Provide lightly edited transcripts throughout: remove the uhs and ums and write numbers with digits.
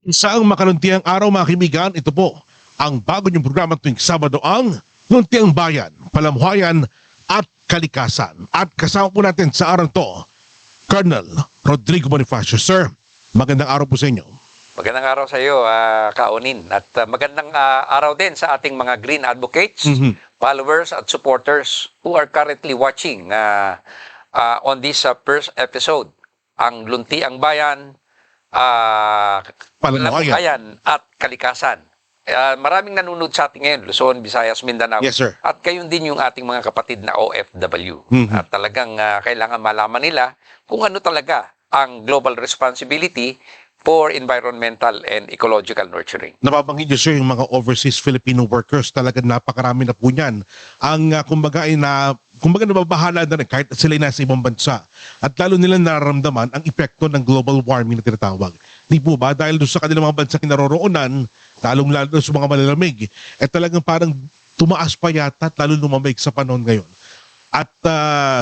Isang makaluntiang araw mga kaibigan, ito po ang bago niyong programa tuwing Sabado ang Luntiang Bayan, Palamuhayan at Kalikasan. At kasama po natin sa araw to, Colonel Rodrigo Bonifacio. Sir, magandang araw po sa inyo. Magandang araw sa iyo, Kaunin. At magandang araw din sa ating mga Green Advocates, followers at supporters who are currently watching on this first episode. Ang Luntiang Bayan, Palamuhayan at Kalikasan. Maraming nanonood sa atin ngayon, Luzon, Visayas, Mindanao. Yes, sir. At gayon din yung ating mga kapatid na OFW. At talagang kailangan malaman nila kung ano talaga ang global responsibility for environmental and ecological nurturing. Nababanggit niyo, sir, yung mga overseas Filipino workers, talaga napakarami na po niyan. Ang kumbaga nababahala na rin kahit sila ay nasa ibang bansa. At lalo nila nararamdaman ang epekto ng global warming na tinatawag. Di po ba? Dahil doon sa kanilang mga bansa kinaroroonan, lalong-lalo sa mga malalamig, talagang parang tumaas pa yata at lalo lumamig sa panahon ngayon. At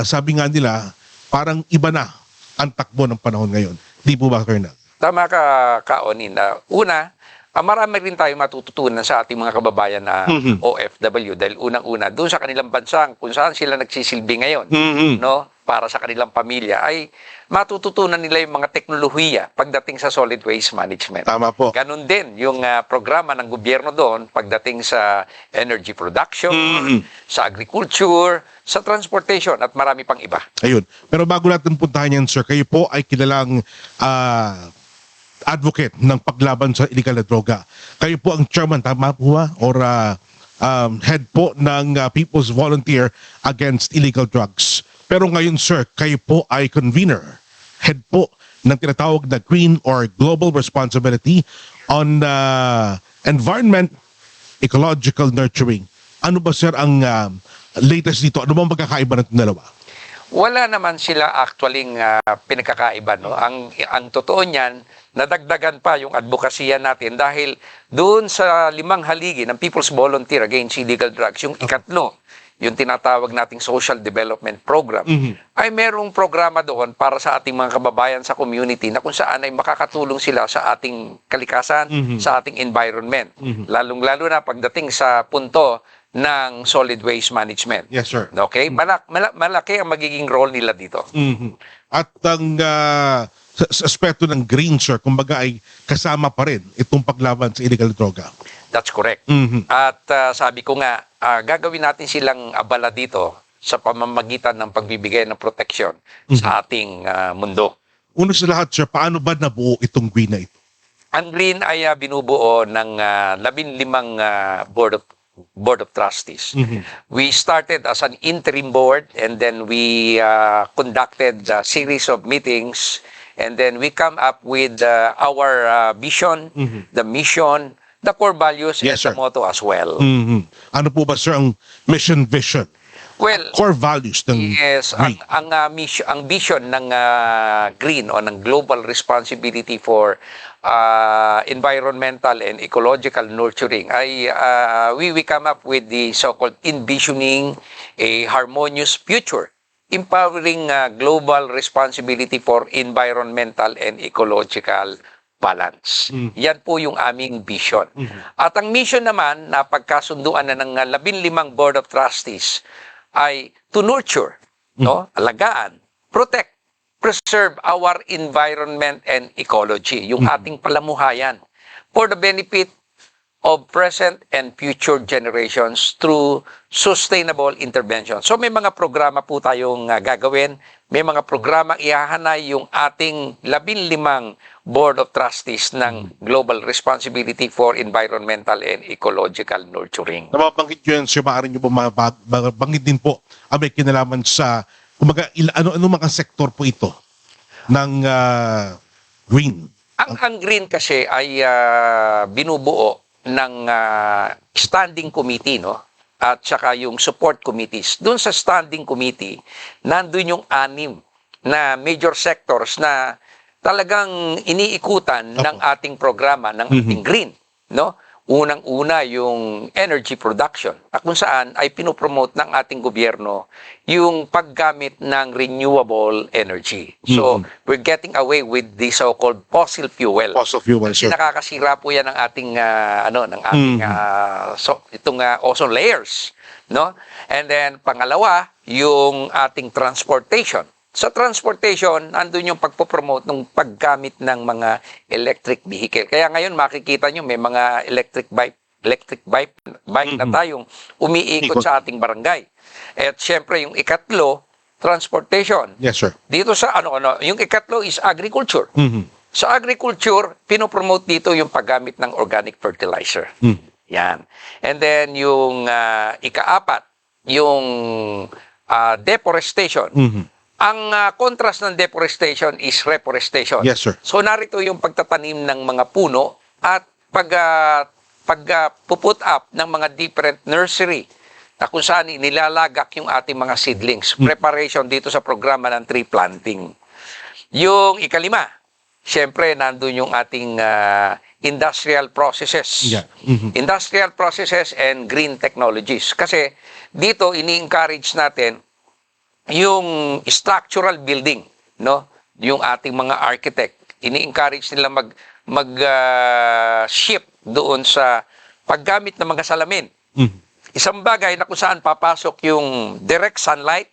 sabi nga nila, parang iba na ang takbo ng panahon ngayon. Di po ba, Colonel? Tama ka, Kaonin. Una, marami rin tayo matututunan sa ating mga kababayan na OFW dahil unang-una, doon sa kanilang bansa, kung saan sila nagsisilbi ngayon, no, para sa kanilang pamilya, ay matututunan nila yung mga teknolohiya pagdating sa solid waste management. Tama po. Ganun din yung programa ng gobyerno doon pagdating sa energy production, sa agriculture, sa transportation at marami pang iba. Ayun. Pero bago natin puntahan yan, sir, kayo po ay kilalang advocate ng paglaban sa illegal na droga. Kayo po ang chairman, tama po ba? Or head po ng People's Volunteer Against Illegal Drugs. Pero ngayon, sir, kayo po ay convener, head po ng tinatawag na Green or Global Responsibility on Environment, Ecological Nurturing. Ano ba, sir, ang latest dito? Ano bang magkakaiba ng dalawa? Wala naman sila actually pinagkakaiba, no? Ang totoo niyan, nadagdagan pa yung advokasya natin dahil doon sa 5 haligi ng People's Volunteer Against Illegal Drugs, yung ikatlo, yung tinatawag nating Social Development Program, ay merong programa doon para sa ating mga kababayan sa community na kung saan ay makakatulong sila sa ating kalikasan, sa ating environment. Lalong-lalo na pagdating sa punto ng solid waste management. Yes, sir. Okay? Malaki ang magiging role nila dito. At ang sa aspeto ng green, sir, kumbaga ay kasama pa rin itong paglaban sa illegal droga. That's correct. At sabi ko nga, gagawin natin silang abala dito sa pamamagitan ng pagbibigay ng protection sa ating mundo. Una sa lahat, sir, paano ba nabuo itong green na ito? Ang green ay binubuo ng 15 Board of Trustees. We started as an interim board and then we conducted a series of meetings and then we come up with our vision, the mission, the core values, Yes, and sir. the motto as well. Ano po ba, sir, ang mission vision? Well, Core values ng yes, green? ang vision ng green o ng global responsibility for environmental and ecological nurturing ay we come up with the so-called envisioning a harmonious future, empowering global responsibility for environmental and ecological balance. Yan po yung aming vision. At ang mission naman na pagkasunduan na ng 15 Board of Trustees ay to nurture, no, alagaan, protect, preserve our environment and ecology, yung ating palamuhayan for the benefit of present and future generations through sustainable intervention. So may mga programa po tayong gagawin, may mga programa ihahanay yung ating 15 Board of Trustees ng Global Responsibility for Environmental and Ecological Nurturing. Nababanggit nyo yan, sir, maaari nyo po mabanggit din po ang may kinalaman sa kumbaga, ano mga sektor po ito ng green? Ang green kasi ay binubuo ng standing committee, no? At saka yung support committees. Doon sa standing committee, nandun yung 6 na major sectors na talagang iniikutan ng ating programa, ng ating green, no? Unang-una yung energy production, at kung saan ay pinopromote ng ating gobyerno yung paggamit ng renewable energy. So, we're getting away with the so-called fossil fuel. Fossil fuel, sir. Nakakasira po yan ng ating itong ozone layers, no? And then pangalawa, yung ating transportation. Sa transportation, andun yung pagpopromote ng paggamit ng mga electric vehicle. Kaya ngayon makikita nyo may mga electric bike na tayong umiikot sa ating barangay. At syempre yung ikatlo, transportation. Yes, sir. Dito sa yung ikatlo is agriculture. Sa agriculture, pinopromote dito yung paggamit ng organic fertilizer. Yan. And then yung ikaapat, yung deforestation. Ang contrast ng deforestation is reforestation. Yes, sir. So narito yung pagtatanim ng mga puno at put up ng mga different nursery na kung saan nilalagak yung ating mga seedlings. Preparation dito sa programa ng tree planting. Yung ikalima, syempre nandun yung ating industrial processes. Yeah. Industrial processes and green technologies. Kasi dito ini-encourage natin yung structural building, no? Yung ating mga architect, ini-encourage nila shift doon sa paggamit ng mga salamin. Isang bagay na kung saan papasok yung direct sunlight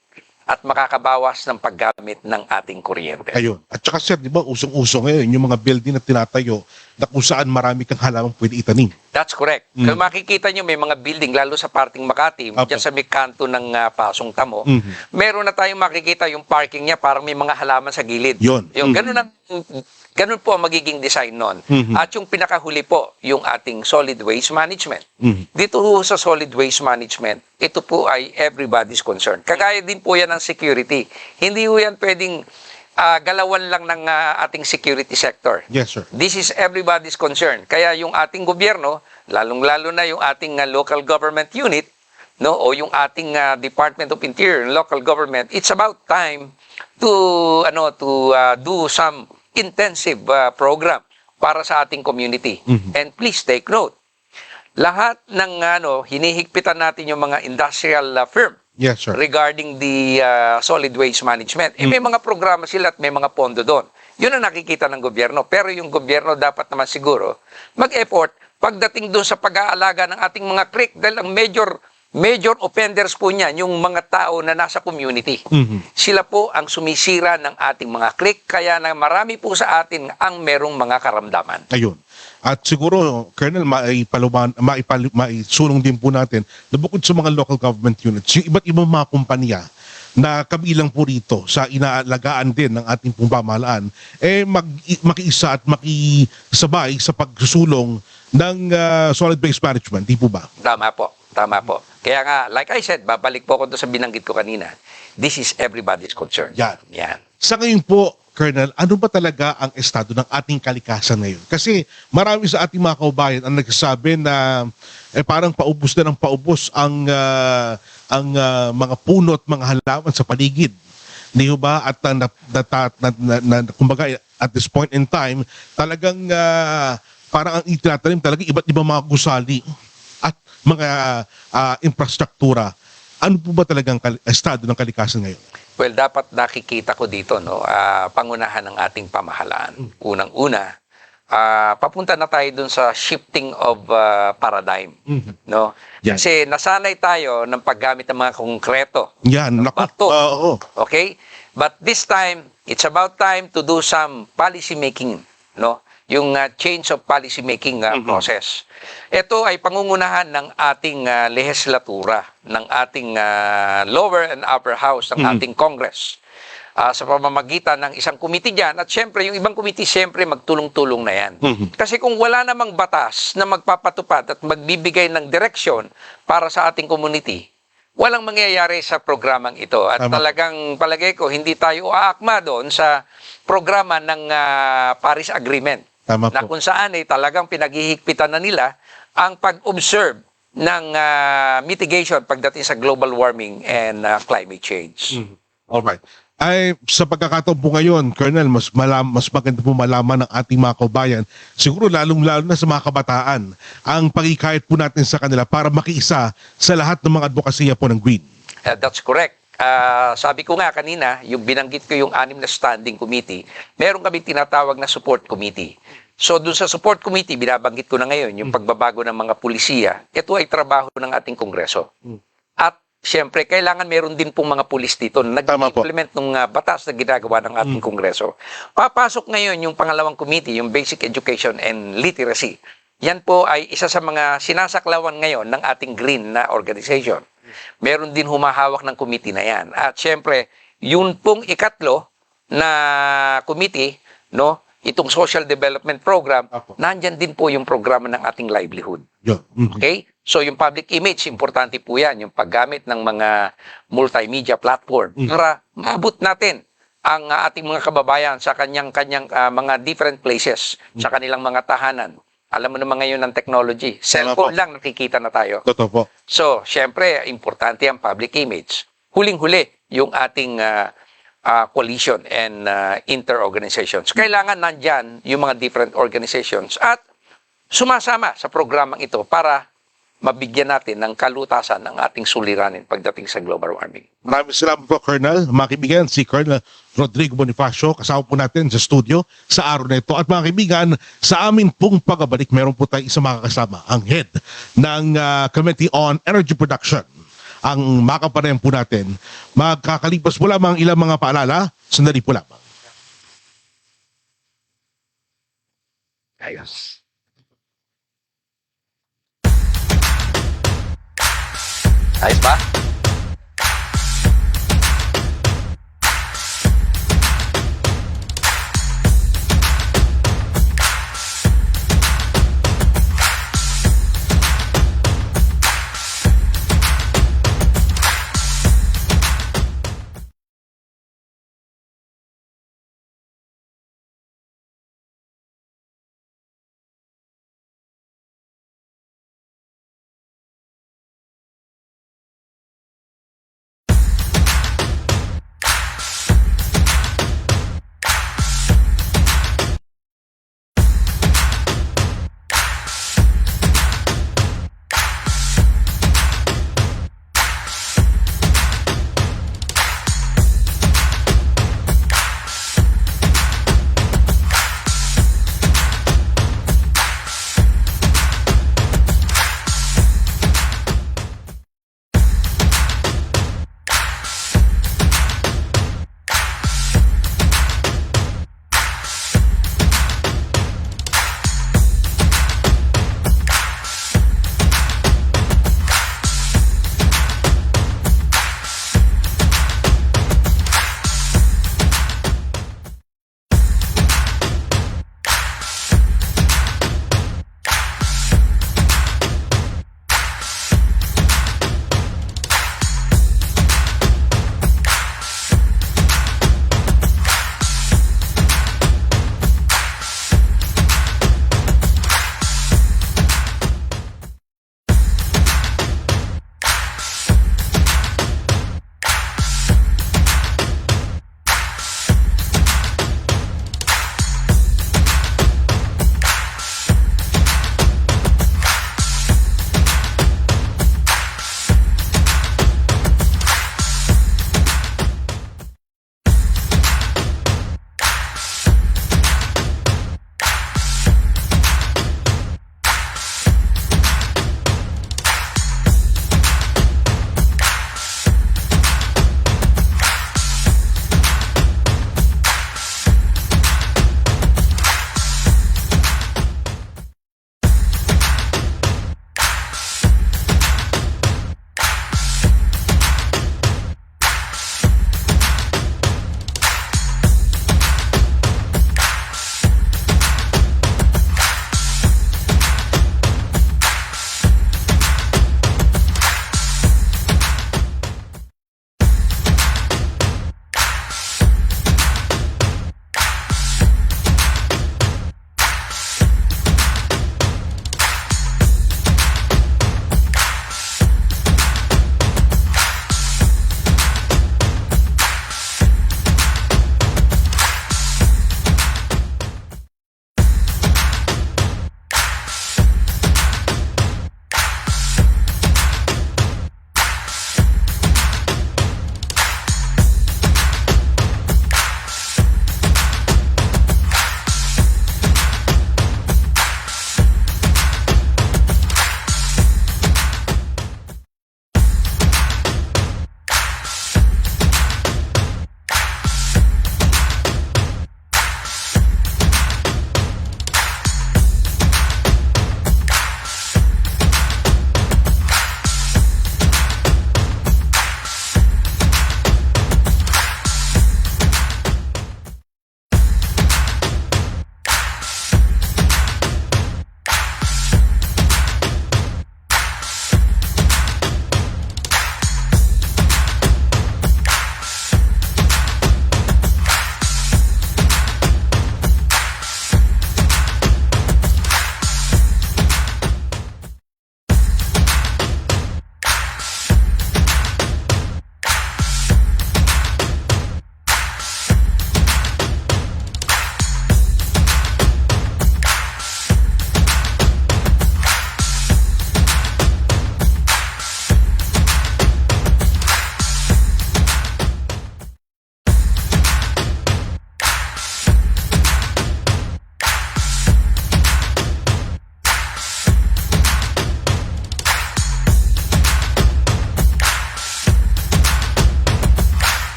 at makakabawas ng paggamit ng ating kuryente. Ayun. At saka sir, di ba, usong-uso ngayon yung mga building na tinatayo na kung saan marami kang halamang pwede itanim. That's correct. Kung makikita nyo may mga building, lalo sa parting Makati, Apo. dyan sa may kanto ng Pasong Tamo, meron na tayong makikita yung parking niya, parang may mga halaman sa gilid. Yun. Yung ganun po ang magiging design nun. At yung pinakahuli po, yung ating solid waste management. Dito ho sa solid waste management, ito po ay everybody's concern. Kagaya din po yan ng security. Hindi ho yan pwedeng galawan lang ng ating security sector. Yes, sir. This is everybody's concern. Kaya yung ating gobyerno, lalong-lalo na yung ating local government unit, no, o yung ating Department of Interior and local government, it's about time to do some intensive program para sa ating community. And please take note, lahat ng hinihigpitan natin yung mga industrial firm Yes, sir. regarding the solid waste management. May mga programa sila at may mga pondo doon. Yun ang nakikita ng gobyerno. Pero yung gobyerno dapat naman siguro mag-effort pagdating doon sa pag-aalaga ng ating mga creek dahil ang major offenders po niyan yung mga tao na nasa community. Sila po ang sumisira ng ating mga creek kaya na marami po sa atin ang merong mga karamdaman. Ayun. At siguro, Colonel, maisulong din po natin na bukod sa mga local government units, yung iba't ibang mga kumpanya na kabilang po rito sa inaalagaan din ng ating pamamahalaan, makiisa at makisabay sa pagsusulong ng solid waste management, di po ba? Tama po. Tama po. Kaya nga, like I said, babalik po ako doon sa binanggit ko kanina. This is everybody's concern. Yan. Yan. Sa ngayon po, Colonel, ano ba talaga ang estado ng ating kalikasan ngayon? Kasi marami sa ating mga kaubayan ang nagsasabi na parang paubos na ng paubos ang mga puno at mga halaman sa paligid. Di ba? At kumbaga, at this point in time, talagang parang ang itinatanim talaga iba't ibang mga gusali at mga infrastruktura. Ano po ba talagang estado ng kalikasan ngayon? Well, dapat nakikita ko dito, pangunahan ng ating pamahalaan. Unang-una, papunta na tayo dun sa shifting of paradigm. No? Yan. Kasi nasanay tayo ng paggamit ng mga konkreto. Yan, naku. Bato. Oo. Okay? But this time, it's about time to do some policy making, no? Yung change of policy making process. Ito ay pangungunahan ng ating lehislatura, ng ating lower and upper house ng ating Congress. Sa pamamagitan ng isang committee dyan. At syempre, yung ibang committee, syempre, magtulong-tulong na yan. Kasi kung wala namang batas na magpapatupad at magbibigay ng direksyon para sa ating community, walang mangyayari sa programang ito. At talagang palagay ko, hindi tayo aakma doon sa programa ng Paris Agreement. Tama Na po. kung saan ay talagang pinaghihigpitan na nila ang pag-observe ng mitigation pagdating sa global warming and climate change. Alright. Ay, sa pagkakataon po ngayon, Colonel, mas maganda po malaman ng ating mga kaubayan, siguro lalong-lalo na sa mga kabataan, ang pagkikayat po natin sa kanila para makiisa sa lahat ng mga advokasya po ng Green. That's correct. Sabi ko nga kanina, yung binanggit ko yung 6 na standing committee, meron kami tinatawag na support committee. So dun sa support committee, binabanggit ko na ngayon, yung pagbabago ng mga pulisiya, ito ay trabaho ng ating Kongreso. At siyempre, kailangan meron din pong mga pulis dito na nag-implement ng batas na ginagawa ng ating Kongreso. Papasok ngayon yung pangalawang committee, yung Basic Education and Literacy. Yan po ay isa sa mga sinasaklawan ngayon ng ating Green na organization. Meron din humahawak ng committee na yan. At siyempre, yun pong ikatlo na committee, no, itong Social Development Program, nandyan din po yung programa ng ating livelihood. Yun. Okay? So yung public image, importante po yan, yung paggamit ng mga multimedia platform para maabot natin ang ating mga kababayan sa kanyang-kanyang mga different places, sa kanilang mga tahanan. Alam mo naman ngayon ng technology, cellphone lang nakikita na tayo. Totoo po. So, syempre, importante ang public image. Huling-huli, yung ating coalition and inter-organizations. Kailangan nandyan yung mga different organizations at sumasama sa programang ito para mabigyan natin ng kalutasan ng ating suliranin pagdating sa global warming. Maraming salamat po, Colonel. Mga kaibigan, si Colonel Rodrigo Bonifacio, kasama po natin sa studio sa araw na ito. At mga kaibigan, sa amin pong pagbabalik, meron po tayong isang makakasama, ang head ng Committee on Energy Production. Ang makapanayam po natin, magkakalipas po lamang ilang mga paalala, sandali po lamang. Ayos. Ayos ba?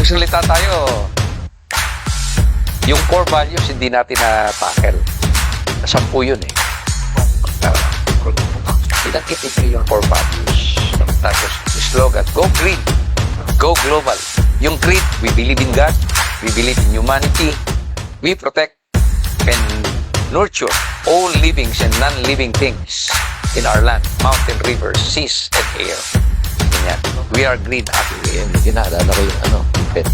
magsalita tayo, yung core values hindi natin na-tackle. 10 yun eh. Pinakit ito yung core values. Tapos slogan, go green, go global. Yung creed, we believe in God, we believe in humanity, we protect and nurture all livings and non-living things in our land, mountain, rivers, seas, and air. Ganyan. We are green happy. Hindi naalala ko yung impet.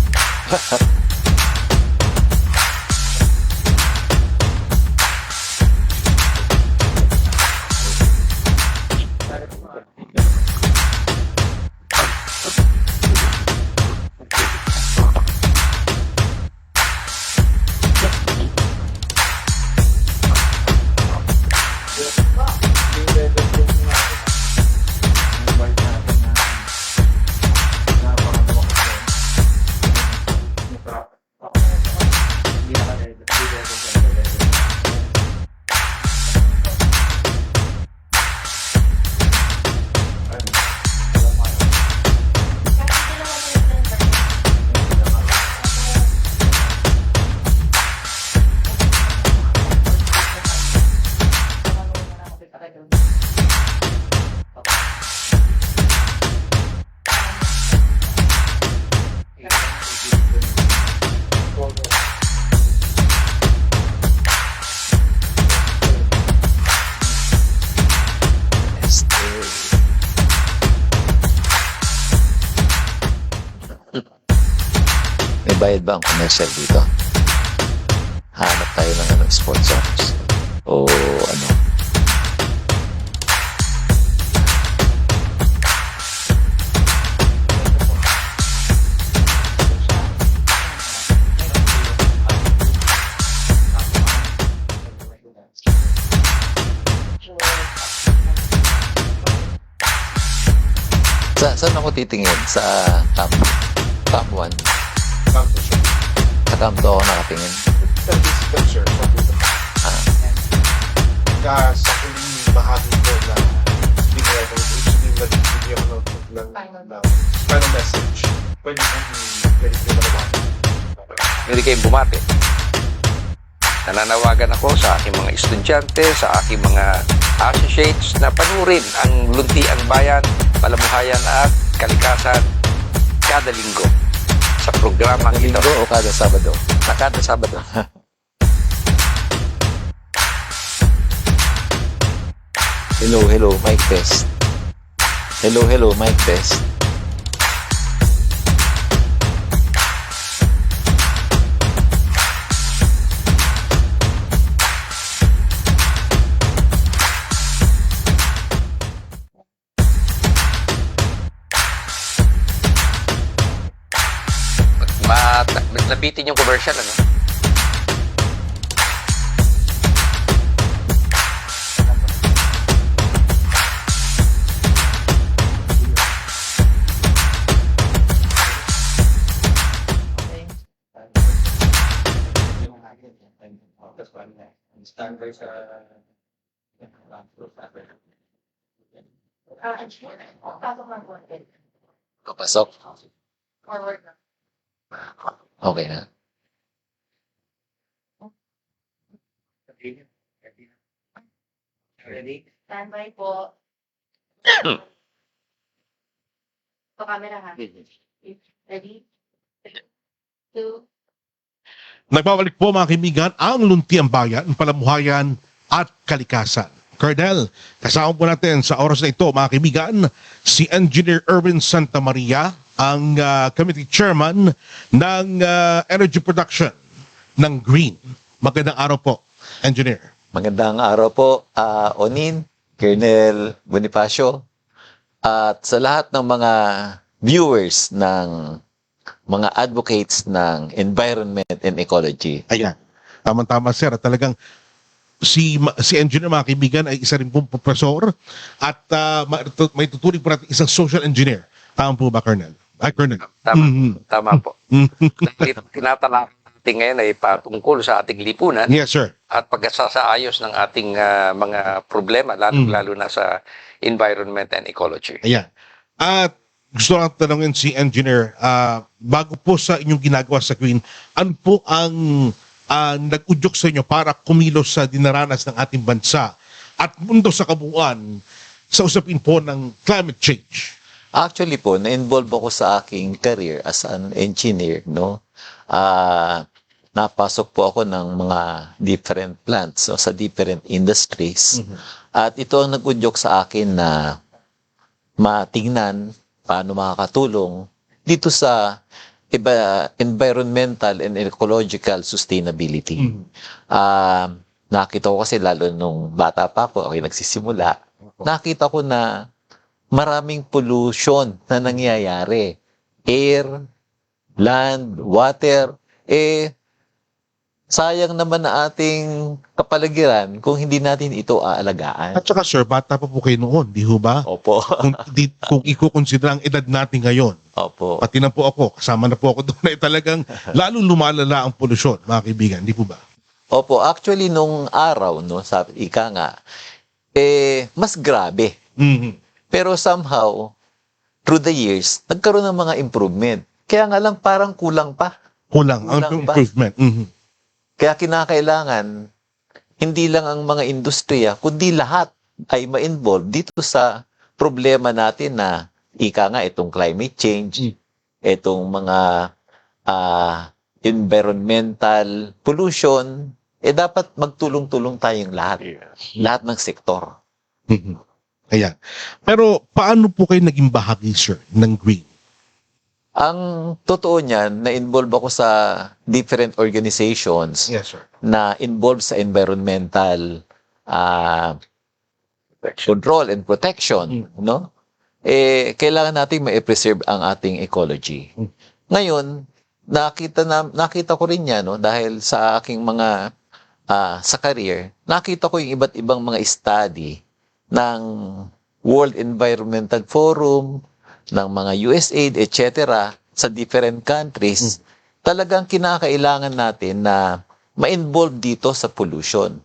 May bayad ba ang commercial dito? Hanap tayo ng sponsors. O ano? Saan ako titingin? Sa Camp 1? Sa Camp 2 ako nakatingin. Sa huling bahagi ko na binigay ko, ibigay ko ng final message. Pwede kong Pwede kayong bumati. Nananawagan ako sa aking mga estudyante, sa aking mga associates na panurin ang Luntiang Bayan, Palamuhayan at Kalikasan kada linggo sa programa ito. Linggo o kada Sabado? Sa kada Sabado. Hello, mic test. Hello, mic test. Nabitin yung commercial, ano? Papasok. Forward na. Okay na. Ready? Standby po. So, camera ha. Ready? 2. Nagbabalik po mga kaibigan ang Luntiang Bayan, Palamuhayan at Kalikasan. Colonel, kasama po natin sa oras na ito mga kaibigan si Engineer Erwin Santa Maria, ang Committee Chairman ng Energy Production ng Green. Magandang araw po, Engineer. Magandang araw po, Onin, Colonel Bonifacio, at sa lahat ng mga viewers ng mga advocates ng environment and ecology. Ayan. Tama-tama sir. At talagang si engineer mga kaibigan ay isa rin pong profesor at may tuturing po natin isang social engineer. Tama po ba, Colonel? Ay, Colonel. Tama. Mhm. Tama po. Dahil tinatalakay natin ngayon ay patungkol sa ating lipunan Yes, sir. at pagsasaayos ng ating mga problema, lalo na sa environment and ecology. Ayan. At gusto lang tanongin si Engineer, bago po sa inyong ginagawa sa Green, ano po ang nag-udyok sa inyo para kumilos sa dinaranas ng ating bansa at mundo sa kabuuan sa usapin po ng climate change? Actually po, na-involve ako sa aking career as an engineer, no? Napasok po ako ng mga different plants, so sa different industries. At ito ang nag-udyok sa akin na matingnan paano makakatulong dito sa environmental and ecological sustainability. Nakita ko kasi lalo nung bata pa ako, okay, nagsisimula, nakita ko na maraming pollution na nangyayari. Air, land, water, sayang naman na ating kapaligiran kung hindi natin ito aalagaan. At saka sir, bata pa po kayo noon, di ho ba? Opo. Kung ikukonsidera ang edad natin ngayon, Opo. pati na po ako, kasama na po ako doon, ay talagang lalong lumalala ang polusyon, mga kaibigan, di po ba? Opo, actually nung araw, no, sabi ika nga, mas grabe. Pero somehow, through the years, nagkaroon ng mga improvement. Kaya nga lang parang kulang pa. Kulang ang Kulang ba? improvement. Kaya kinakailangan, hindi lang ang mga industriya, kundi lahat ay ma-involve dito sa problema natin na ika nga itong climate change, itong mga environmental pollution, dapat magtulong-tulong tayong lahat. Lahat ng sektor. Ayan. Pero paano po kayo naging bahagi, sir, ng Green? Ang totoo niyan, na-involve ako sa different organizations Yes, sir. na involved sa environmental control and protection, no? Kailangan nating ma-preserve ang ating ecology. Ngayon, nakita ko rin 'yan, no, dahil sa aking mga sa career, nakita ko yung iba't ibang mga study ng World Environmental Forum, ng mga USAID, etc. sa different countries. Talagang kinakailangan natin na ma-involve dito sa pollution.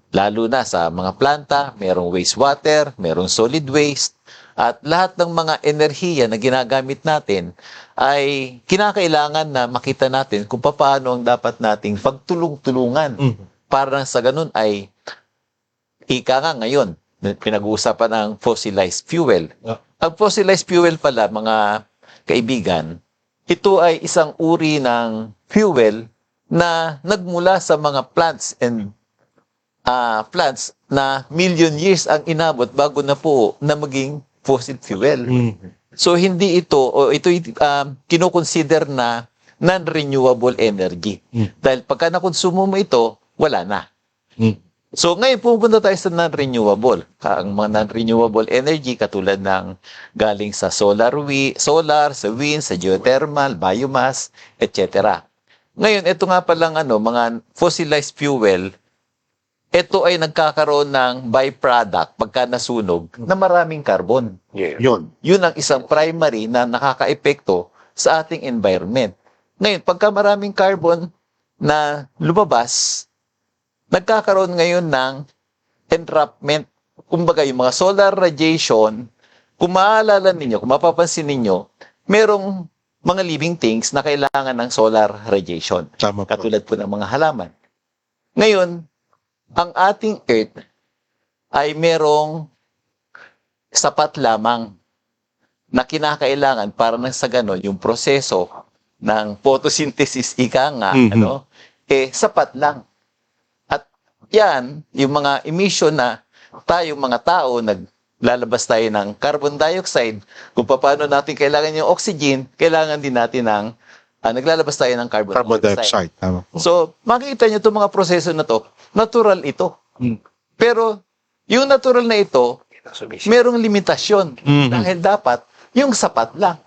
Lalo na sa mga planta, merong wastewater, merong solid waste, at lahat ng mga enerhiya na ginagamit natin ay kinakailangan na makita natin kung paano ang dapat nating pagtulong-tulungan. Para sa ganun ay ika nga ngayon, pinag-uusapan ng fossilized fuel. Ang fossilized fuel pala, mga kaibigan, ito ay isang uri ng fuel na nagmula sa mga plants na million years ang inabot bago na po na maging fossil fuel. So hindi ito kino-consider na non-renewable energy. Dahil pagka nakonsumo mo ito, wala na. So ngayon pupunta tayo sa non-renewable. Ang mga non-renewable energy katulad ng galing sa solar, sa wind, sa geothermal, biomass, etc. Ngayon, ito nga palang mga fossilized fuel, ito ay nagkakaroon ng byproduct pagka nasunog na maraming carbon. Yun. Yun ang isang primary na nakakaepekto sa ating environment. Ngayon, pagka maraming carbon na lumabas, nagkakaroon ngayon ng entrapment. Kumbaga, yung mga solar radiation, kung maaalala ninyo, kung mapapansin ninyo, merong mga living things na kailangan ng solar radiation. Tama po. Katulad po ng mga halaman. Ngayon, ang ating Earth ay merong sapat lamang na kinakailangan para nang sa ganon yung proseso ng photosynthesis ika nga, sapat lang. At yan, yung mga emission na tayo mga tao, naglalabas tayo ng carbon dioxide, kung paano natin kailangan yung oxygen, kailangan din natin ng naglalabas tayo ng carbon dioxide. Tama po. So, makikita nyo itong mga proseso na to, natural ito. Pero, yung natural na ito, merong limitasyon. Dahil dapat, yung sapat lang.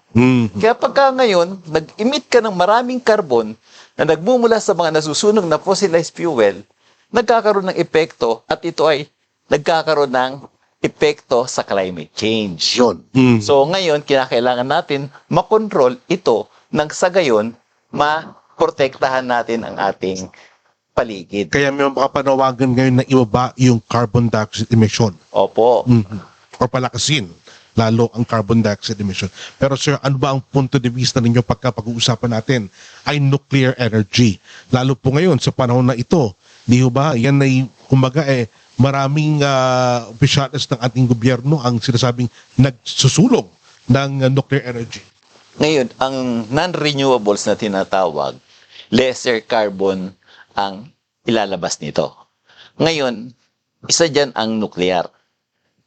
Kaya pagka ngayon, nag-emit ka ng maraming carbon na nagmumula sa mga nasusunog na fossilized fuel, nagkakaroon ng epekto at ito ay nagkakaroon ng epekto sa climate change. Yun. So ngayon, kinakailangan natin makontrol ito nang sa gayon, maprotektahan natin ang ating paligid. Kaya may mga panawagan ngayon na ibaba yung carbon dioxide emission. Opo. Or palakasin. lalo ang carbon dioxide emission. Pero sir, ano ba ang punto de vista ninyo pagka pag-uusapan natin ay nuclear energy? Lalo po ngayon sa panahon na ito, di ho ba, yan ay kumbaga maraming opisyalis ng ating gobyerno ang sinasabing nagsusulong ng nuclear energy. Ngayon, ang non-renewables na tinatawag, lesser carbon ang ilalabas nito. Ngayon, isa dyan ang nuclear.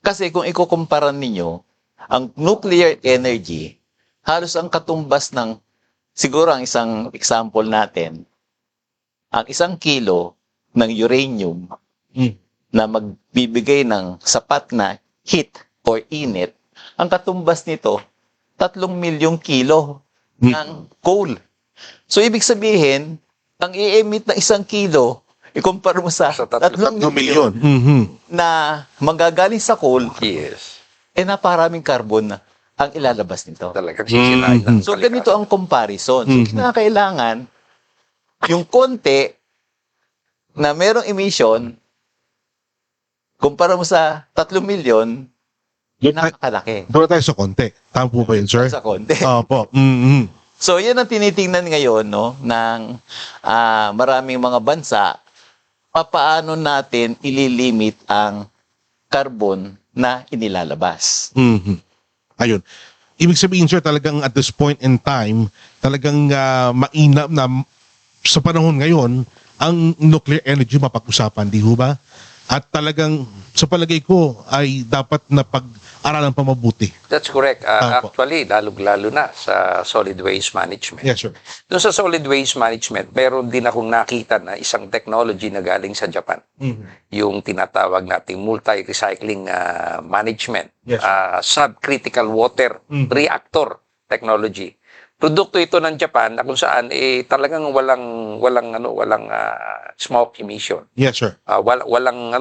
Kasi kung ikukumpara ninyo, ang nuclear energy, halos ang katumbas ng, siguro ang isang example natin, ang 1 kilo ng uranium na magbibigay ng sapat na heat or init, ang katumbas nito, 3 milyong kilo ng coal. So, ibig sabihin, ang i-emit na 1 kilo, ikumpara mo sa Sa 3 2 milyon. milyon na manggagaling sa coal, Yes. naparaming carbon na ang ilalabas nito. Talagang sisirain ng So, kalikasan. ganito ang comparison. So, kinakailangan yung konti na merong emission, kumpara mo sa 3 milyon, napakalaki Doon tayo sa konti. Tama po ba yun, sir? sa konti. Opo. Mm-hmm. So, yan ang tinitingnan ngayon no, ng maraming mga bansa, paano natin ililimit ang carbon na inilalabas. Mhm. Ayun. Ibig sabihin, sir, talagang at this point in time, talagang mainam na sa panahon ngayon, ang nuclear energy mapag-usapan, di ho ba? At talagang sa palagay ko ay dapat na pag-aralan pa mabuti. That's correct. Opo. Actually, lalo na sa solid waste management. Yes, sir. Doon sa solid waste management, meron din akong nakita na isang technology na galing sa Japan. Yung tinatawag nating multi-recycling management. Yes. Subcritical water reactor technology. Produkto ito ng Japan na kung saan talagang walang smoke emission. Yes, sir. Walang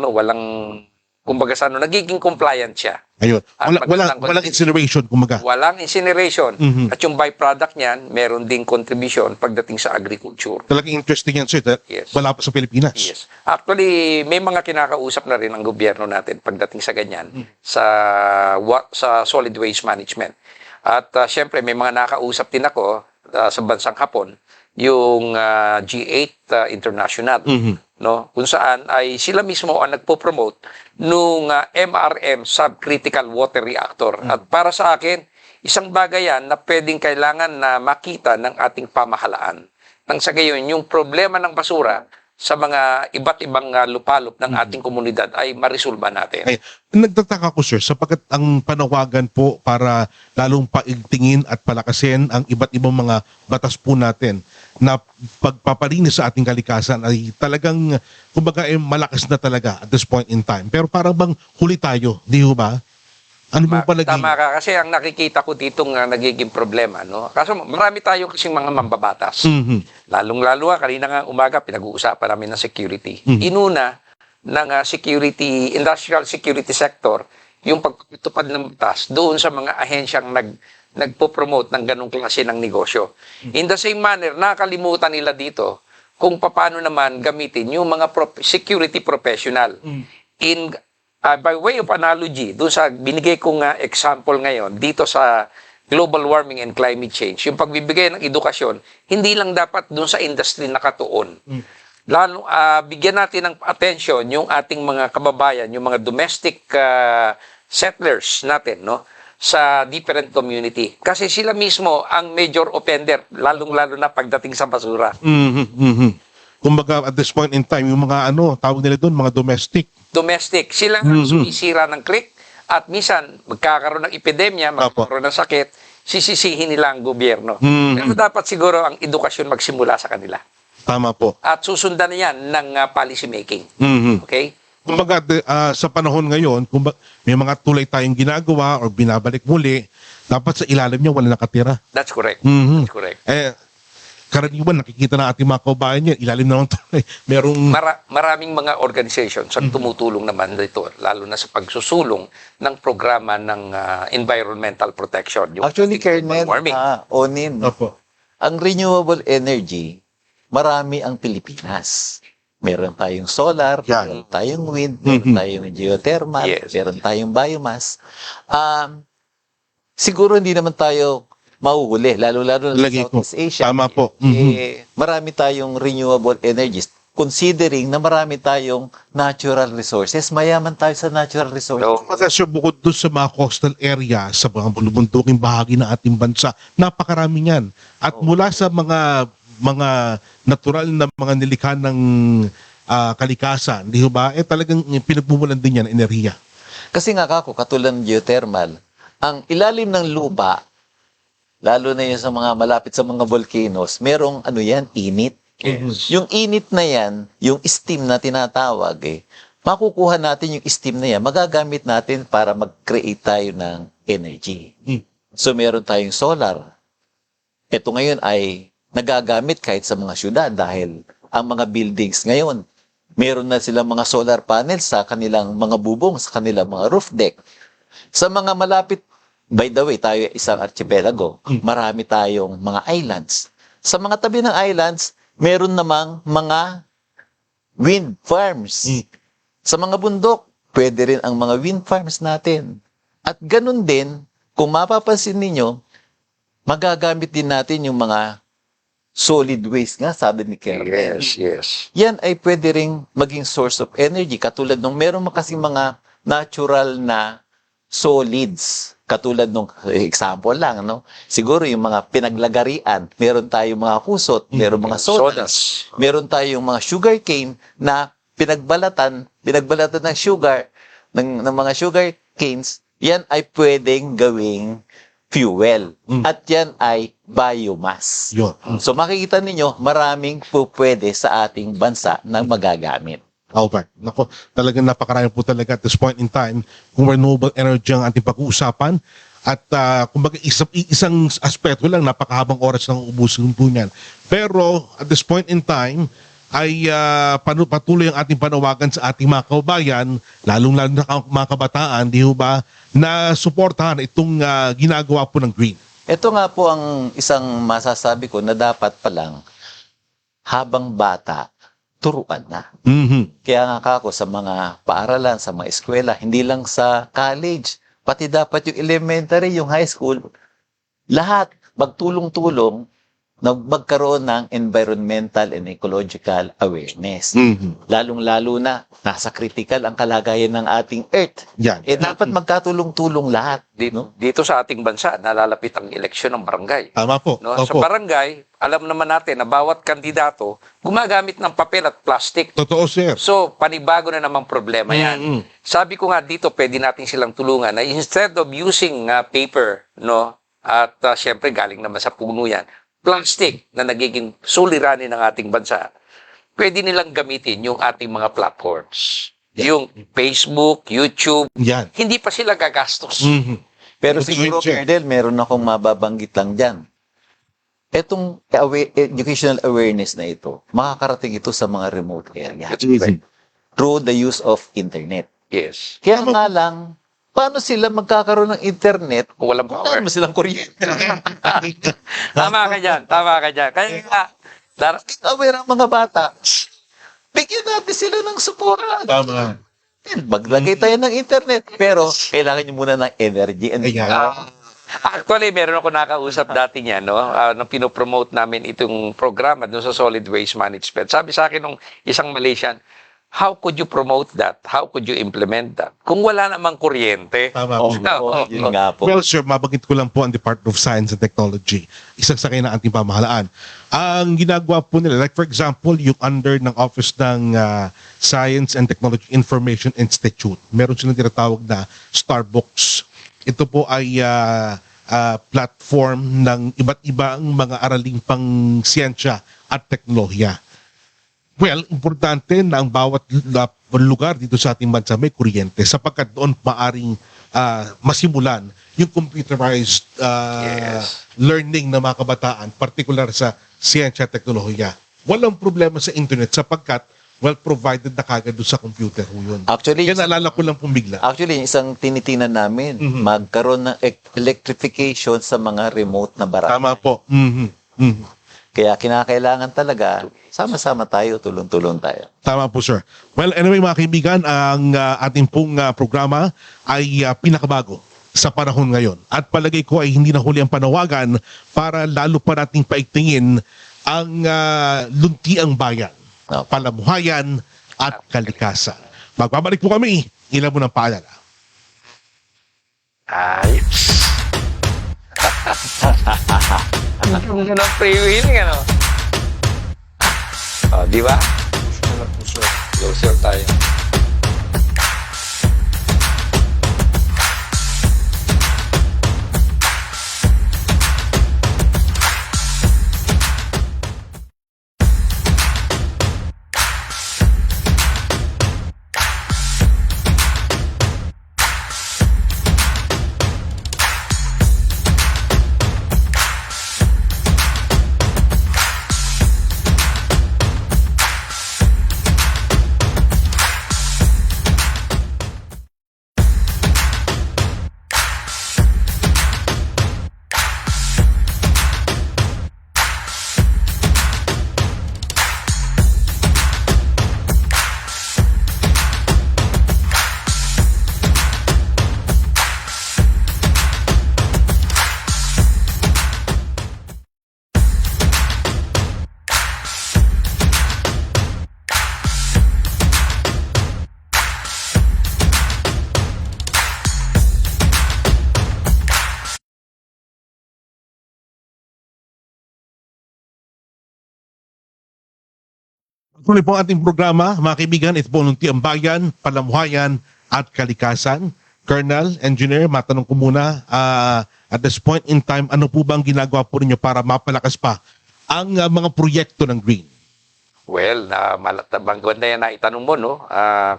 kumbaga sa nagiging compliant siya. Ayun. At Walang incineration, kumaga. Walang incineration. Mhm. At yung byproduct niyan, meron ding contribution pagdating sa agriculture. Talagang interesting yan, sir. Yes. Wala pa sa Pilipinas. Yes. Actually, may mga kinakausap na rin ang gobyerno natin pagdating sa ganyan sa solid waste management. At syempre may mga nakausap din ako sa bansang Hapon, yung G8 International, no? Kung saan ay sila mismo ang nagpo-promote nung MRM subcritical water reactor. At para sa akin, isang bagay yan na pwedeng kailangan na makita ng ating pamahalaan. Nang sa gayon, yung problema ng basura sa mga iba't ibang lupalop ng ating komunidad ay marisolba natin. Ay, nagtataka ko, sir, sapagkat ang panawagan po para lalong paigtingin at palakasin ang iba't ibang mga batas po natin na pagpapalinis sa ating kalikasan ay talagang, kumbaga, malakas na talaga at this point in time. Pero parang bang huli tayo, di ho ba? Ano mo palagi? Tama ka, kasi ang nakikita ko ditong nagiging problema, no? Kaso marami tayo kasing mga mambabatas. Lalong-lalo kanina nga umaga, pinag-uusapan namin ng security. Inuna ng industrial security sector, yung pagtupad ng batas doon sa mga ahensyang nagpo-promote ng ganong klase ng negosyo. In the same manner, nakalimutan nila dito kung paano naman gamitin yung mga security professional. By way of analogy, doon sa binigay kong example ngayon, dito sa global warming and climate change, yung pagbibigay ng edukasyon, hindi lang dapat doon sa industry nakatuon. Lalo, bigyan natin ng attention yung ating mga kababayan, yung mga domestic settlers natin, no? Sa different community. Kasi sila mismo ang major offender, lalong-lalo na pagdating sa basura. Kumbaga, at this point in time, yung mga tawag nila doon, mga domestic. Sila ang sumisira ng click at minsan magkakaroon ng epidemya, magkakaroon ng sakit, sisisihin nila ang gobyerno. Pero dapat siguro ang edukasyon magsimula sa kanila. Tama po. At susundan na yan ng policy making. Okay? Kumbaga, sa panahon ngayon, may mga tulay tayong ginagawa o binabalik muli, dapat sa ilalim niya wala nakatira. That's correct. Mhm. That's correct. Karaniwan, nakikita na ating mga kababayan yan, ilalim naman tulay. Merong... Maraming mga organizations ang tumutulong naman dito, lalo na sa pagsusulong ng programa ng environmental protection. Yung Actually, Colonel, warming. Onin, Opo. ang renewable energy, marami ang Pilipinas. Meron tayong solar, Yan. meron tayong wind, meron tayong geothermal, Yes. meron tayong biomass. siguro hindi naman tayo mahuhuli, lalo-lalo na Lagi sa ko. Southeast Asia. Tama po. Mhm. Marami tayong renewable energies. Considering na marami tayong natural resources, mayaman tayo sa natural resources. So, Kumbaga, sir, bukod doon sa mga coastal area, sa mga bulubunduking bahagi ng ating bansa, napakarami niyan. At mula sa mga natural na mga nilikha ng kalikasan, di ba, talagang pinagmumulan din yan enerhiya. Kasi nga kako, katulad ng geothermal, ang ilalim ng lupa, lalo na yun sa mga malapit sa mga volcanoes, merong init. yes. Yung init na yan, yung steam na tinatawag, makukuha natin yung steam na yan, magagamit natin para mag-create tayo ng energy. So meron tayong solar. Ito ngayon ay nagagamit kahit sa mga syudad dahil ang mga buildings ngayon, meron na silang mga solar panels sa kanilang mga bubong, sa kanilang mga roof deck. Sa mga malapit, by the way, tayo isang archipelago, marami tayong mga islands. Sa mga tabi ng islands, meron namang mga wind farms. Sa mga bundok, pwede rin ang mga wind farms natin. At ganun din, kung mapapansin ninyo, magagamit din natin yung mga solid waste nga, sabi ni Kernel. Yes. Yan ay pwede ring maging source of energy. Katulad nung meron kasing mga natural na solids. Katulad nung example lang, no? Siguro yung mga pinaglagarian, meron tayong mga kusot, meron mga sodas, meron tayong mga sugar cane na pinagbalatan ng sugar, ng mga sugar canes, yan ay pwedeng gawing fuel. At yan ay biomass. Yun. So makikita ninyo, maraming pwede sa ating bansa na magagamit. Albert, nako, talagang napakarami po talaga at this point in time kung renewable energy ang ating pag-uusapan at kumbaga isang aspeto lang, napakahabang oras lang ubusin po niyan. Pero at this point in time ay patuloy ang ating panawagan sa ating mga kababayan, lalong-lalo na mga kabataan, di ba, na suportahan itong ginagawa po ng Green. Ito nga po ang isang masasabi ko na dapat palang habang bata, turuan na. Kaya nga ako sa mga paaralan, sa mga eskwela, hindi lang sa college, pati dapat yung elementary, yung high school, lahat magtulong-tulong na magkaroon ng environmental and ecological awareness. Lalong-lalo na, nasa critical ang kalagayan ng ating Earth. Yan. Dapat magkatulong-tulong lahat. Dito sa ating bansa, nalalapit ang eleksyon ng barangay. Tama po. No? Sa barangay, alam naman natin na bawat kandidato gumagamit ng papel at plastic. Totoo, sir. So, panibago na namang problema yan. Sabi ko nga dito, pwede natin silang tulungan na instead of using paper, no, at syempre galing naman sa puno yan, plastic na nagiging suliranin ng ating bansa, pwede nilang gamitin yung ating mga platforms. Yung Facebook, YouTube, Yan. hindi pa sila gagastos. Pero Totoo siguro, yun, sir. Kernel, meron akong mababanggit lang dyan. Etong educational awareness na ito, makakarating ito sa mga remote area through the use of internet. Yes. Kaya nga lang, paano sila magkakaroon ng internet Kung walang kung power. wala naman silang kuryente? Tama ka dyan. Kaya nga, Aware ang mga bata. Bigyan natin sila ng suporta. Tama. Maglagay tayo ng internet. Pero kailangan nyo muna ng energy and Ayan. actually, meron ako nakausap dati niya, no? Nung pinopromote namin itong programa doon sa solid waste management. Sabi sa akin nung isang Malaysian, how could you promote that? How could you implement that? Kung wala namang kuryente. Tama Oh, po. yun nga po. Well, sir, mabagit ko lang po ang Department of Science and Technology. Isang sakay ng ating pamahalaan. Ang ginagawa po nila, like for example, yung under ng Office ng Science and Technology Information Institute, meron silang tinatawag na Starbucks. Ito po ay platform ng iba't ibang mga araling pang siyensya at teknolohiya. Well, importante na ang bawat lugar dito sa ating bansa may kuryente sapagkat doon maaring masimulan yung computerized Yes. learning ng mga kabataan, particular sa siyensya at teknolohiya. Walang problema sa internet sapagkat well provided na kagad doon sa computer ho yun. Actually, Kaya naalala ko lang pong bigla. yung isang tinitingnan namin, magkaroon ng electrification sa mga remote na barangay. Tama po. Kaya kinakailangan talaga, sama-sama tayo, tulong-tulong tayo. Tama po, sir. Well, anyway, mga kaibigan, ang ating pong programa ay pinakabago. sa panahon ngayon. At palagay ko ay hindi na huli ang panawagan para lalo pa nating paigtingin ang luntiang bayan, Opo. palamuhayan at kalikasan. Magbabalik po kami, ilan mo ng paalala. Ayos. Ang ganda ng pre-winning, ano? Oh, di ba? Closer tayo. Tuloy po ang ating programa, mga kaibigan, ito po Luntiang Bayan, Palamuhayan at Kalikasan. Colonel, Engineer, matanong ko muna, at this point in time, ano po bang ginagawa po ninyo para mapalakas pa ang mga proyekto ng Green? Well, ganda yan na itanong mo, no?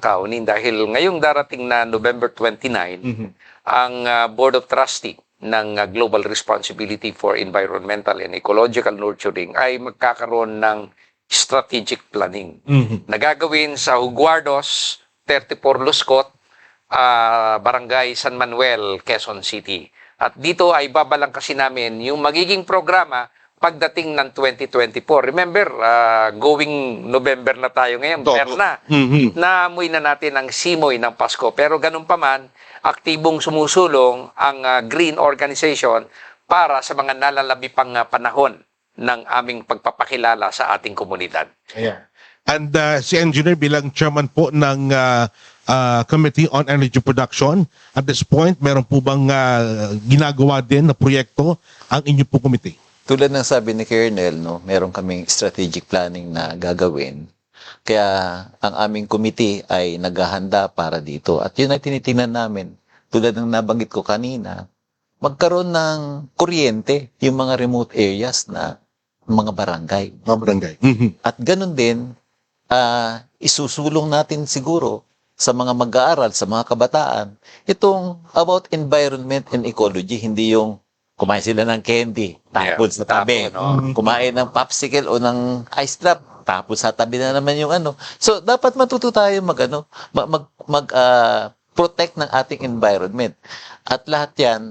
Kaunin, dahil ngayong darating na November 29, ang Board of Trustee ng Global Responsibility for Environmental and Ecological Nurturing ay magkakaroon ng strategic planning. Nagagawin sa Huguardos, 34 Luscot, Barangay San Manuel, Quezon City. At dito ay babalangkasin namin yung magiging programa pagdating ng 2024. Remember, going November na tayo ngayon, Berna. Naamoy na natin ang simoy ng Pasko. Pero ganun pa man, aktibong sumusulong ang Green Organization para sa mga nalalabi pang panahon ng aming pagpapakilala sa ating komunidad. Ayan. And si Engineer bilang chairman po ng Committee on Energy Production, at this point, meron po bang ginagawa din na proyekto ang inyo po committee? Tulad ng sabi ni Colonel, no, meron kaming strategic planning na gagawin. Kaya ang aming committee ay naghahanda para dito. At yun ay tinitingnan namin. Tulad ng nabanggit ko kanina, magkaroon ng kuryente yung mga remote areas na mga barangay. Mga barangay. At ganun din, isusulong natin siguro sa mga mag-aaral, sa mga kabataan, itong about environment and ecology, hindi yung kumain sila ng candy, tapos sa tabi. Kumain ng popsicle o ng ice drop, tapos sa tabi na naman yung ano. So, dapat matuto tayo protect ng ating environment. At lahat yan,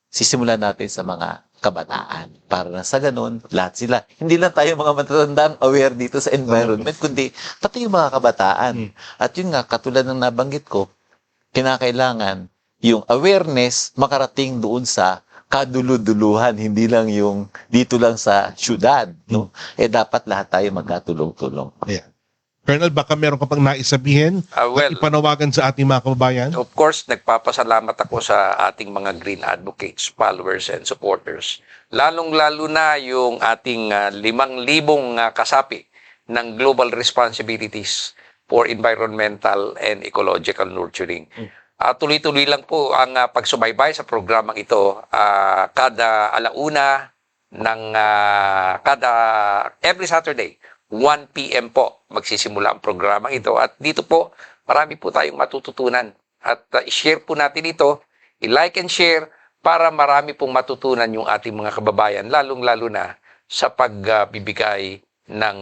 sisimulan natin sa mga kabataan. Para na sa ganun, lahat sila. Hindi lang tayo mga matatandang aware dito sa environment, kundi pati yung mga kabataan. At yun nga, katulad ng nabanggit ko, kinakailangan yung awareness makarating doon sa kaduluduluhan, hindi lang yung dito lang sa syudad. No? Dapat lahat tayo magkatulong-tulong. Ayan. Colonel, baka meron ka pang naisabihin Well, at ipanawagan sa ating mga kababayan? Of course, nagpapasalamat ako sa ating mga green advocates, followers, and supporters. Lalong-lalo na yung ating 5,000 kasapi ng Global Responsibilities for Environmental and Ecological Nurturing. Tuloy-tuloy lang po ang pagsubaybay sa programang ito. Kada alauna ng every Saturday, 1 p.m. po magsisimula ang programang ito. At dito po, marami po tayong matututunan. At i-share po natin ito, i-like and share para marami pong matutunan yung ating mga kababayan, lalong-lalo na sa pagbibigay ng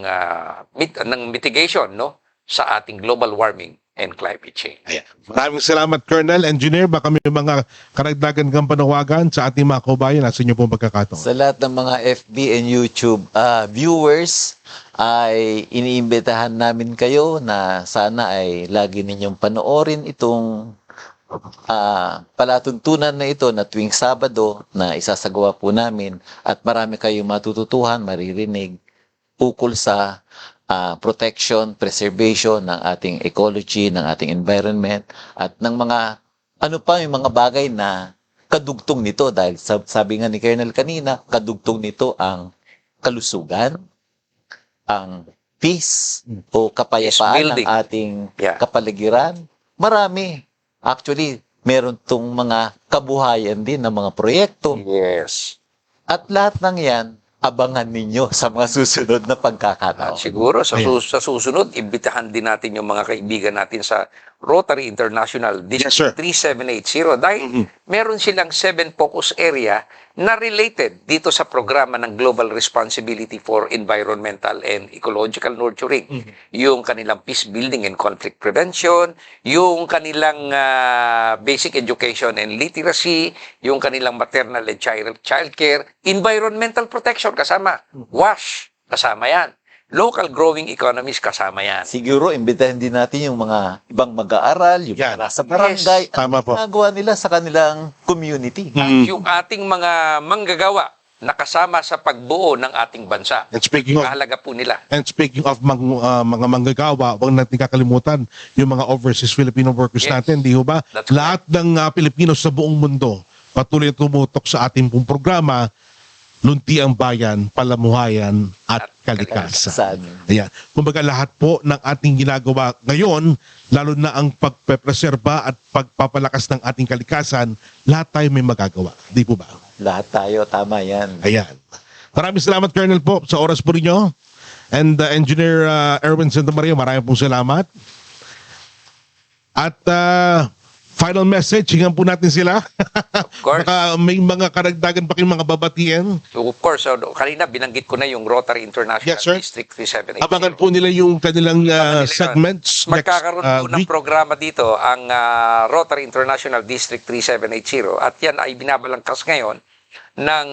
mitigation, no, sa ating global warming and climate change. Ayan. Maraming salamat, Colonel. Engineer, baka may mga karagdagan kang panawagan sa ating mga kababayan at sa inyo pong pagkakataon. Sa lahat ng mga FB and YouTube viewers, ay iniimbitahan namin kayo na sana ay lagi ninyong panoorin itong palatuntunan na ito na tuwing Sabado na isasagawa po namin at marami kayong matututuhan, maririnig ukol sa protection, preservation ng ating ecology, ng ating environment at ng mga ano pa yung mga bagay na kadugtong nito dahil sabi nga ni Colonel kanina, kadugtong nito ang kalusugan, ang peace o kapayapaan ng building. ating Yeah. kapaligiran. Marami. Actually, meron tong mga kabuhayan din ng mga proyekto. Yes. At lahat ng yan, abangan ninyo sa mga susunod na At pagkakataon. siguro sa, Ayan. sa susunod, imbitahan din natin yung mga kaibigan natin sa Rotary International Yes, sir. District 3780 dahil meron silang 7 focus area na related dito sa programa ng Global Responsibility for Environmental and Ecological Nurturing. Yung kanilang peace building and conflict prevention, yung kanilang basic education and literacy, yung kanilang maternal and child care, environmental protection kasama, WASH kasama yan, local growing economies kasama yan. Siguro, imbitahin din natin yung mga ibang mag-aaral, yung Yan. mga nasa barangay, Yes, tama po. ang ginagawa nila sa kanilang community. At yung ating mga manggagawa na kasama sa pagbuo ng ating bansa. And speaking of Mahalaga po nila. mga manggagawa, huwag natin kakalimutan yung mga overseas Filipino workers Yes. natin, di ho ba? That's Lahat ng Pilipino sa buong mundo patuloy tumutok sa ating pong programa, Lunti ang Bayan, Palamuhayan at Kalikasan. Saan? Ayan. Kumbaga lahat po ng ating ginagawa ngayon, lalo na ang pagpepreserba at pagpapalakas ng ating kalikasan, lahat tayo may magagawa. Di po ba? Lahat tayo, tama yan. Ayan. Maraming salamat, Colonel po, sa oras po ninyo. And Engineer Erwin Santa Maria, maraming pong salamat. At final message, hingan po natin sila. Of course. Baka may mga karagdagan pa kayong mga babatiin. So, of course, kanina binanggit ko na yung Rotary International Yes, sir. District 3780. Abangan po nila yung kanilang Abangan nila yun. segments Magkakaroon next po ng week. programa dito ang Rotary International District 3780 at yan ay binabalangkas ngayon ng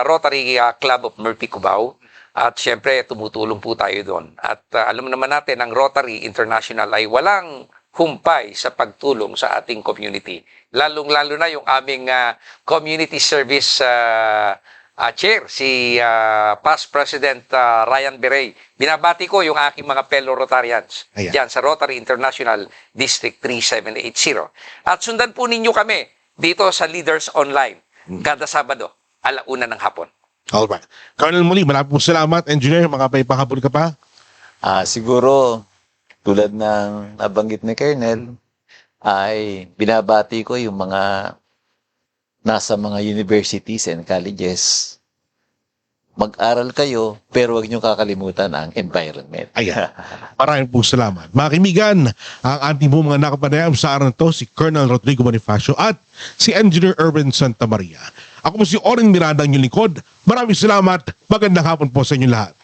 Rotary Club of Murphy Cubao at syempre tumutulong po tayo doon. At alam naman natin ang Rotary International ay walang humpay sa pagtulong sa ating community. Lalong-lalo na yung aming community service chair, si past President Ryan Berey. Binabati ko yung aking mga fellow Rotarians Ayan. dyan sa Rotary International District 3780. At sundan po ninyo kami dito sa Leaders Online kada Sabado, 1:00 ng hapon. Alright. Colonel Muli, maraming po salamat. Engineer, mga paipahapon ka pa? Siguro, tulad ng nabanggit ni Colonel, ay binabati ko yung mga nasa mga universities and colleges. Mag-aral kayo, pero huwag niyo kakalimutan ang environment. Ayan. Maraming po salamat. Mga kaibigan, ang ating po mga nakapanayam sa araw na to, si Colonel Rodrigo Bonifacio at si Engineer Erwin Santa Maria. Ako po si Oren Miranda, ang inyong lingkod. Maraming salamat. Magandang hapon po sa inyo lahat.